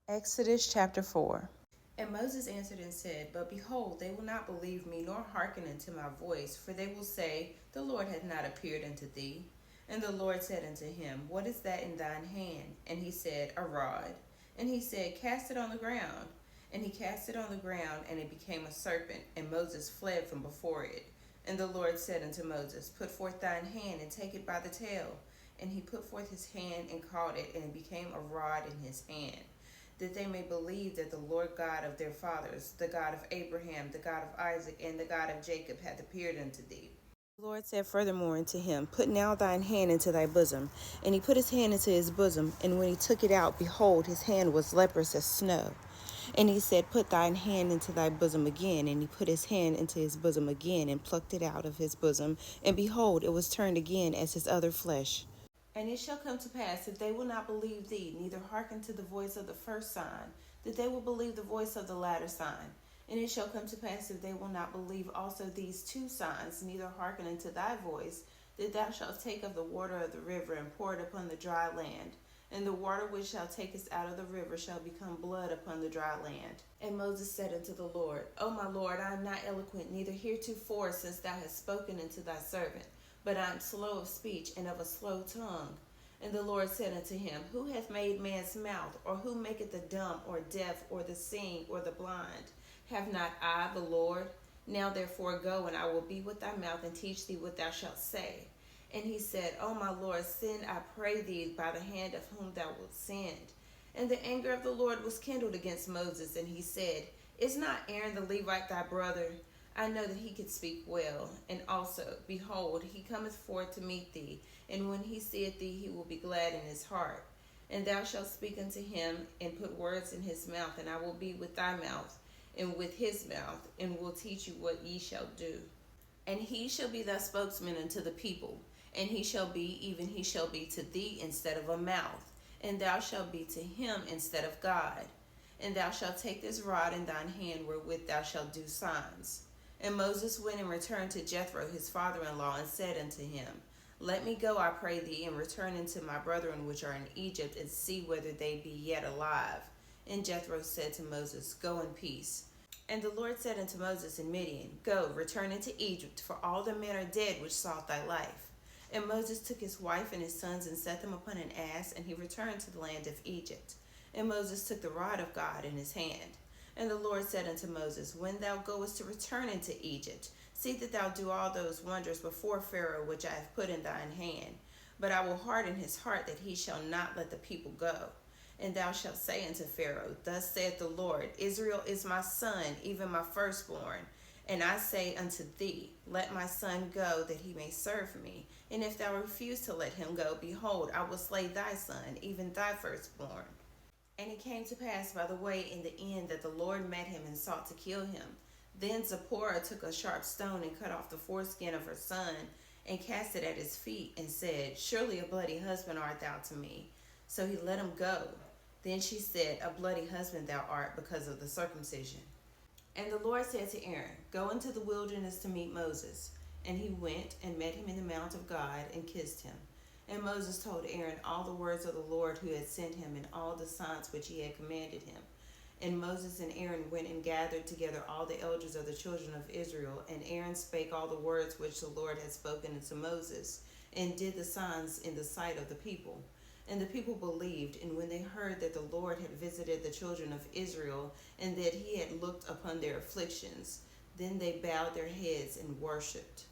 Exodus chapter 4. And Moses answered and said, But behold, they will not believe me, nor hearken unto my voice, for they will say, The Lord hath not appeared unto thee. And the Lord said unto him, What is that in thine hand? And he said, A rod. And he said, Cast it on the ground. And he cast it on the ground, and it became a serpent, and Moses fled from before it. And the Lord said unto Moses, Put forth thine hand, and take it by the tail. And he put forth his hand, and caught it, and it became a rod in his hand, that they may believe that the Lord God of their fathers, the God of Abraham, the God of Isaac, and the God of Jacob, hath appeared unto thee. The Lord said furthermore unto him, Put now thine hand into thy bosom. And he put his hand into his bosom, and when he took it out, behold, his hand was leprous as snow. And he said, Put thine hand into thy bosom again. And he put his hand into his bosom again, and plucked it out of his bosom. And behold, it was turned again as his other flesh. And it shall come to pass, if they will not believe thee, neither hearken to the voice of the first sign, that they will believe the voice of the latter sign. And it shall come to pass, if they will not believe also these two signs, neither hearken unto thy voice, that thou shalt take of the water of the river, and pour it upon the dry land. And the water which thou takest out of the river shall become blood upon the dry land. And Moses said unto the Lord, O my Lord, I am not eloquent, neither heretofore, since thou hast spoken unto thy servant, but I am slow of speech and of a slow tongue. And the Lord said unto him, Who hath made man's mouth, or who maketh the dumb, or deaf, or the seeing, or the blind? Have not I the Lord? Now therefore go, and I will be with thy mouth, and teach thee what thou shalt say. And he said, O my Lord, send, I pray thee, by the hand of whom thou wilt send. And the anger of the Lord was kindled against Moses, and he said, Is not Aaron the Levite thy brother? I know that he could speak well. And also, behold, he cometh forth to meet thee, and when he seeth thee, he will be glad in his heart. And thou shalt speak unto him, and put words in his mouth, and I will be with thy mouth, and with his mouth, and will teach you what ye shall do. And he shall be thy spokesman unto the people, and he shall be, even he shall be to thee instead of a mouth, and thou shalt be to him instead of God. And thou shalt take this rod in thine hand, wherewith thou shalt do signs. And Moses went and returned to Jethro his father-in-law, and said unto him, Let me go, I pray thee, and return unto my brethren which are in Egypt, and see whether they be yet alive. And Jethro said to Moses, Go in peace. And the Lord said unto Moses in Midian, Go, return into Egypt, for all the men are dead which sought thy life. And Moses took his wife and his sons, and set them upon an ass, and he returned to the land of Egypt. And Moses took the rod of God in his hand. And the Lord said unto Moses, When thou goest to return into Egypt, see that thou do all those wonders before Pharaoh which I have put in thine hand. But I will harden his heart, that he shall not let the people go. And thou shalt say unto Pharaoh, Thus saith the Lord, Israel is my son, even my firstborn. And I say unto thee, Let my son go, that he may serve me. And if thou refuse to let him go, behold, I will slay thy son, even thy firstborn. And it came to pass by the way in the end that the Lord met him and sought to kill him. Then Zipporah took a sharp stone and cut off the foreskin of her son, and cast it at his feet, and said, Surely a bloody husband art thou to me. So he let him go. Then she said, A bloody husband thou art, because of the circumcision. And the Lord said to Aaron, Go into the wilderness to meet Moses. And he went and met him in the mount of God, and kissed him. And Moses told Aaron all the words of the Lord who had sent him, and all the signs which he had commanded him. And Moses and Aaron went and gathered together all the elders of the children of Israel. And Aaron spake all the words which the Lord had spoken unto Moses, and did the signs in the sight of the people. And the people believed, and when they heard that the Lord had visited the children of Israel, and that he had looked upon their afflictions, then they bowed their heads and worshipped.